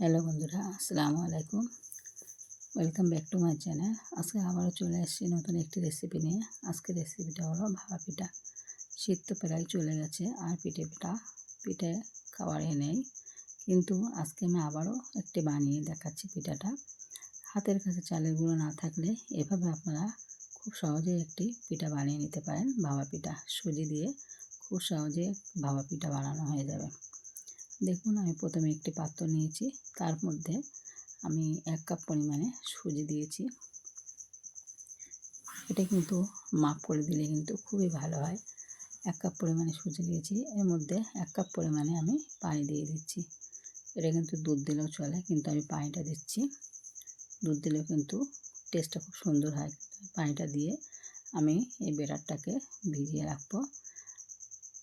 Hello বন্ধুরা, আসসালামু আলাইকুম। Welcome back to my channel. আজকে আবারও চলে এসেছি নতুন একটি রেসিপি নিয়ে। আজকের রেসিপিটা হলো ভাপা পিঠা। শীত তো প্রায় চলে গেছে, আর পিঠে খাওয়ার নেই, কিন্তু আজকে আমি আবারও একটি বানিয়ে দেখাচ্ছি পিঠাটা। হাতের কাছে চালের গুঁড়ো না থাকলে এভাবে আপনারা খুব সহজেই একটি পিঠা বানিয়ে নিতে পারেন। ভাপা পিঠা সুজি দিয়ে খুব সহজে ভাপা পিঠা বানানো হয়ে যাবে। দেখুন, আমি প্রথমে একটি পাত্র নিয়েছি, তার মধ্যে আমি 1 কাপ পরিমাণে সুজি দিয়েছি। এটা কিন্তু মাপ করে দিলে কিন্তু খুবই ভালো হয়। 1 কাপ পরিমাণে সুজি দিয়েছি, এর মধ্যে 1 কাপ পরিমাণে আমি পানি দিয়ে দিচ্ছি। এটা কিন্তু দুধ দিলেও চলে, কিন্তু আমি পানিটা দিচ্ছি। দুধ দিলেও কিন্তু টেস্টটা খুব সুন্দর হয়। পানিটা দিয়ে আমি এই ব্যাটারটাকে ভিজিয়ে রাখবো।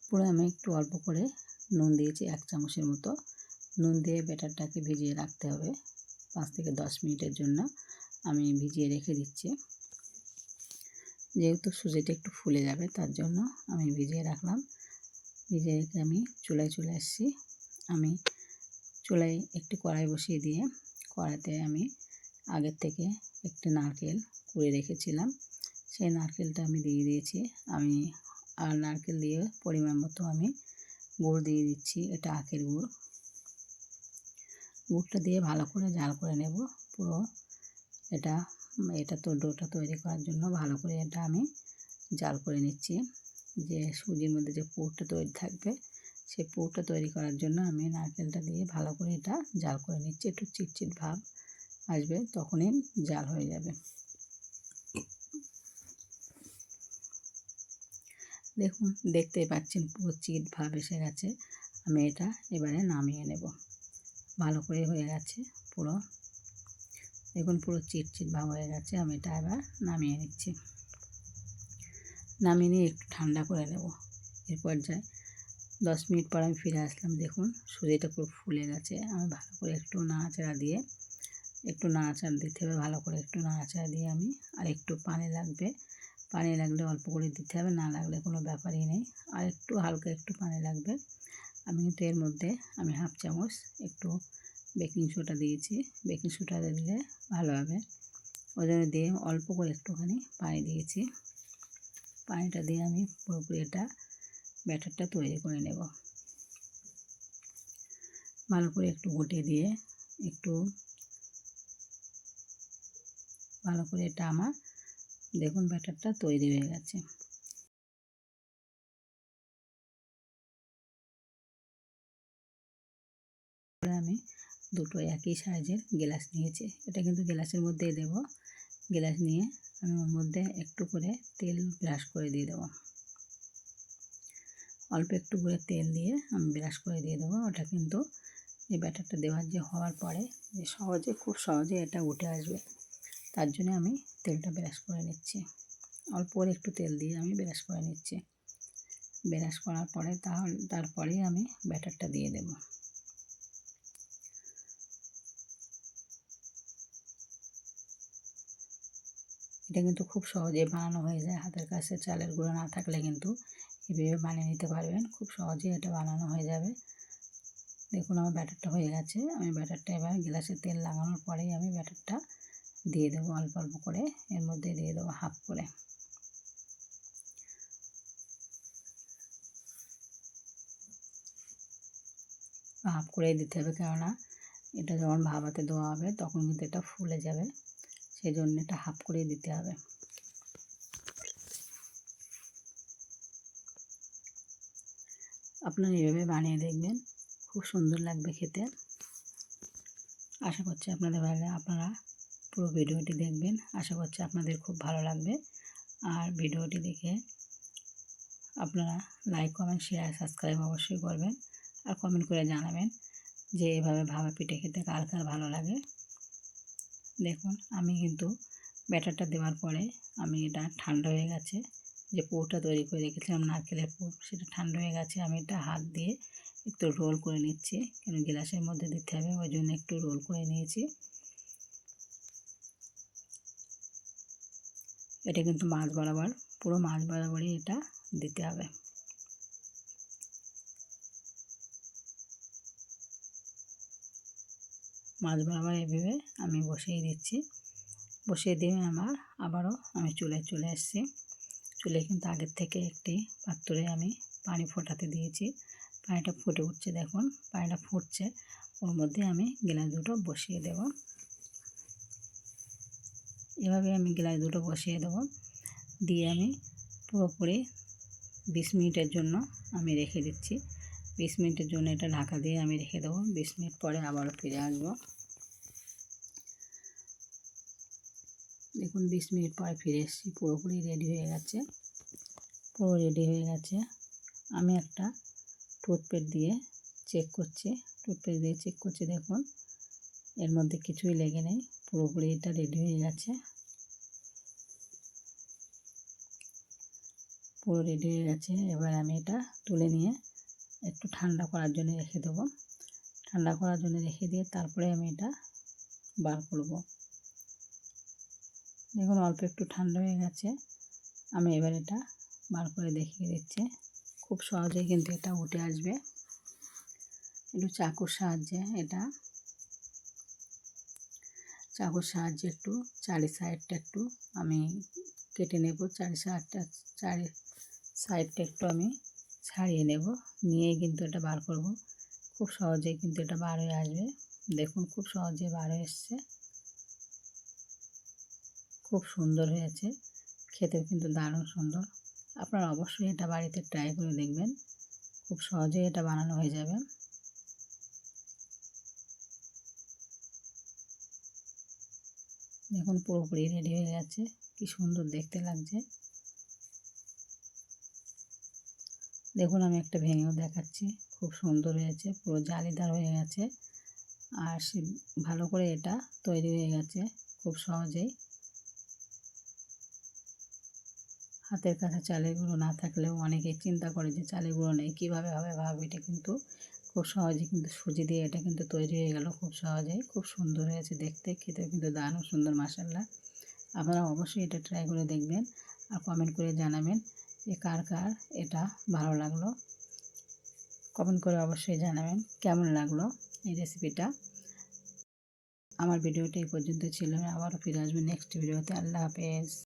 পুরো আমি একটু অল্প করে নুন দিয়েছি, 1 চামচের মতো নুন দিয়ে ব্যাটারটাকে ভিজিয়ে রাখতে হবে। 5 থেকে 10 মিনিটের জন্য আমি ভিজিয়ে রেখে দিচ্ছি। যেহেতু সুজিটা একটু ফুলে যাবে, তার জন্য আমি ভিজিয়ে রাখলাম। ভিজিয়ে রেখে আমি চুলায় চলে আসছি। আমি চুলায় একটি কড়াই বসিয়ে দিয়ে কড়াইতে আমি আগের থেকে একটি নারকেল কুড়িয়ে রেখেছিলাম, সেই নারকেলটা আমি দিয়ে দিয়েছি। আর নারকেল দিয়ে পরিমাণ মতো আমি গুড় দিয়ে দিচ্ছি। এটা আখের গুড়। গুড়টা দিয়ে ভালো করে জাল করে নেব। পুরো এটা তো ডোটা তৈরি করার জন্য ভালো করে এটা আমি জাল করে নিচ্ছি। যে সুজির মধ্যে যে পুরটা তৈরি থাকবে, সেই পুরটা তৈরি করার জন্য আমি নারকেলটা দিয়ে ভালো করে এটা জাল করে নিচ্ছি। একটু চিটচিট ভাব আসবে, তখনই জাল হয়ে যাবে। দেখুন, দেখতেই পাচ্ছেন পুরো চিট ভাব এসে গেছে। আমি এটা এবারে নামিয়ে নেব। ভালো করে হয়ে গেছে পুরো। দেখুন, পুরো চিটচিট ভাব হয়ে গেছে। আমি এটা এবার নামিয়ে নিচ্ছি। নামিয়ে নিয়ে একটু ঠান্ডা করে নেব। এরপর 10 মিনিট পর আমি ফিরে আসলাম। দেখুন, সুজিটা পুরো ফুলে গেছে। আমি ভালো করে একটু নাড়াচাড়া দিতে হবে। ভালো করে একটু নাড়াচাড়া দিয়ে আমি আর একটু পানি লাগলে অল্প করে দিতে হবে, না লাগলে কোনো ব্যাপারই নেই। আর একটু হালকা একটু পানি লাগবে। আমি কিন্তু এর মধ্যে 1/2 চামচ একটু বেকিং সোডা দিয়েছি। বেকিং সোডাটা দিলে ভালো হবে, ওই জন্য দিয়ে অল্প করে একটুখানি পানি দিয়েছি। পানিটা দিয়ে আমি পুরোপুরি ব্যাটারটা তৈরি করে নেব। ভালো করে একটু ঘুটে দিয়ে একটু ভালো করে আমার দেখুন ব্যাটারটা তৈরি হয়ে গেছে। আমি দুটো একই সাইজের গ্লাস নিয়েছি। এটা কিন্তু গ্লাসের মধ্যেই দেব। গ্লাস নিয়ে আমি ওর মধ্যে একটু করে তেল ব্রাশ করে দিয়ে দেবো। অল্প একটু করে তেল দিয়ে আমি ব্রাশ করে দিয়ে দেবো। ওটা কিন্তু এই ব্যাটারটা হওয়ার পরে খুব সহজে এটা উঠে আসবে, তার জন্য আমি তেলটা ব্রাশ করে নিচ্ছি। অল্প করে একটু তেল দিয়ে আমি ব্রাশ করে নিচ্ছি। ব্রাশ করার পরে তারপরেই আমি ব্যাটারটা দিয়ে দেব। এটা কিন্তু খুব সহজেই বানানো হয়ে যায়। হাতের কাছে চালের গুঁড়ো না থাকলে কিন্তু এভাবে বানিয়ে নিতে পারবেন। খুব সহজেই এটা বানানো হয়ে যাবে। দেখুন, আমার ব্যাটারটা হয়ে গেছে। আমি ব্যাটারটা এবার গ্লাসে তেল লাগানোর পরেই আমি ব্যাটারটা দিয়ে দেবো অল্প অল্প করে। এর মধ্যে দিয়ে দেবো হাফ করে। হাফ করেই দিতে হবে, কেননা এটা যখন ভাপাতে দেওয়া হবে তখন কিন্তু এটা ফুলে যাবে, সেই জন্য এটা হাফ করেই দিতে হবে। আপনারা এভাবে বানিয়ে দেখবেন, খুব সুন্দর লাগবে খেতে। আশা করছি আপনারা পুরো ভিডিওটি দেখবেন। আশা করছি আপনাদের খুব ভালো লাগবে। আর ভিডিওটি দেখে আপনারা লাইক, কমেন্ট, শেয়ার, সাবস্ক্রাইব অবশ্যই করবেন। আর কমেন্ট করে জানাবেন যে এভাবে ভাপা পিঠে খেতে কার কার ভালো লাগে। দেখুন, আমি কিন্তু ব্যাটারটা দেওয়ার পরে এটা ঠান্ডা হয়ে গেছে। যে পুরটা তৈরি করে রেখেছিলাম নারকেলের পুর, সেটা ঠান্ডা হয়ে গেছে। আমি এটা হাত দিয়ে একটু রোল করে নিচ্ছি, কেন গ্লাসের মধ্যে দিতে হবে, ওই জন্য একটু রোল করে নিয়েছি। এটা কিন্তু পুরো মাছ বরাবরই এটা দিতে হবে। মাছ বরাবর এভাবে আমি বসিয়ে দিচ্ছি। বসিয়ে দিয়ে আবারও আমি চুলায় চলে এসেছি। চুলে কিন্তু আগের থেকে একটি পাত্রে আমি পানি ফোটাতে দিয়েছি। পানিটা ফুটে উঠছে, দেখুন পানিটা ফুটছে। ওর মধ্যে আমি গ্লাস দুটো বসিয়ে দেব। এভাবে আমি গ্লাস দুটো বসিয়ে দেব, দিয়ে আমি পুরোপুরি 20 মিনিটের জন্য আমি রেখে দিচ্ছি। 20 মিনিটের জন্য এটা ঢাকা দিয়ে আমি রেখে দেবো। 20 মিনিট পরে আবারও ফিরে আসবো। দেখুন 20 মিনিট পরে ফিরে এসেছি, পুরোপুরি রেডি হয়ে গেছে। পুরো রেডি হয়ে গেছে। আমি একটা টুথপেস্ট দিয়ে চেক করছি। টুথপেস্ট দিয়ে চেক করছি, দেখুন এর মধ্যে কিছুই লেগে নেই, পুরোপুরি এটা রেডি হয়ে গেছে। পুরো রেডি হয়ে গেছে। এবার আমি এটা তুলে নিয়ে একটু ঠান্ডা করার জন্য রেখে দেবো। ঠান্ডা করার জন্য রেখে দিয়ে তারপরে আমি এটা বার করব। দেখুন অল্প একটু ঠান্ডা হয়ে গেছে। আমি এবার এটা বার করে দেখিয়ে দিচ্ছি। খুব সহজেই কিন্তু এটা উঠে আসবে। একটু চাকুর সাহায্যে একটু চারি সাইডটা একটু আমি কেটে নেব। চারি সাইডটা একটু আমি ছাড়িয়ে নেব, নিয়ে কিন্তু এটা বার করব। খুব সহজেই কিন্তু এটা বার হয়ে আসবে। দেখুন খুব সহজে বার হয়ে এসছে। খুব সুন্দর হয়েছে, খেতেও কিন্তু দারুণ সুন্দর। আপনারা অবশ্যই এটা বাড়িতে ট্রাই করে দেখবেন, খুব সহজেই এটা বানানো হয়ে যাবে। দেখুন পুরোপুরি রেডি হয়ে গেছে, কি সুন্দর দেখতে লাগছে। দেখুন আমি একটা ভেঙেও দেখাচ্ছি, খুব সুন্দর হয়েছে, পুরো জালিদার হয়ে গেছে। আর ভালো করে এটা তৈরি হয়ে গেছে খুব সহজেই। হাতের কাছে চালের গুঁড়ো না থাকলেও অনেকেই চিন্তা করে যে চালের গুঁড়ো নেই, কীভাবে হবে ভাবিটা, কিন্তু খুব সহজে কিন্তু সুজি দিয়ে এটা কিন্তু তৈরি হয়ে গেল খুব সহজেই। খুব সুন্দর হয়েছে দেখতে, খেতেও কিন্তু দারুণ সুন্দর মাশাআল্লাহ। আপনারা অবশ্যই এটা ট্রাই করে দেখবেন আর কমেন্ট করে জানাবেন যে কার কার এটা ভালো লাগলো। কমেন্ট করে অবশ্যই জানাবেন কেমন লাগলো এই রেসিপিটা। আমার ভিডিওটা এই পর্যন্ত ছিল, আবারও ফিরে আসবেন নেক্সট ভিডিওতে। আল্লাহ হাফেজ।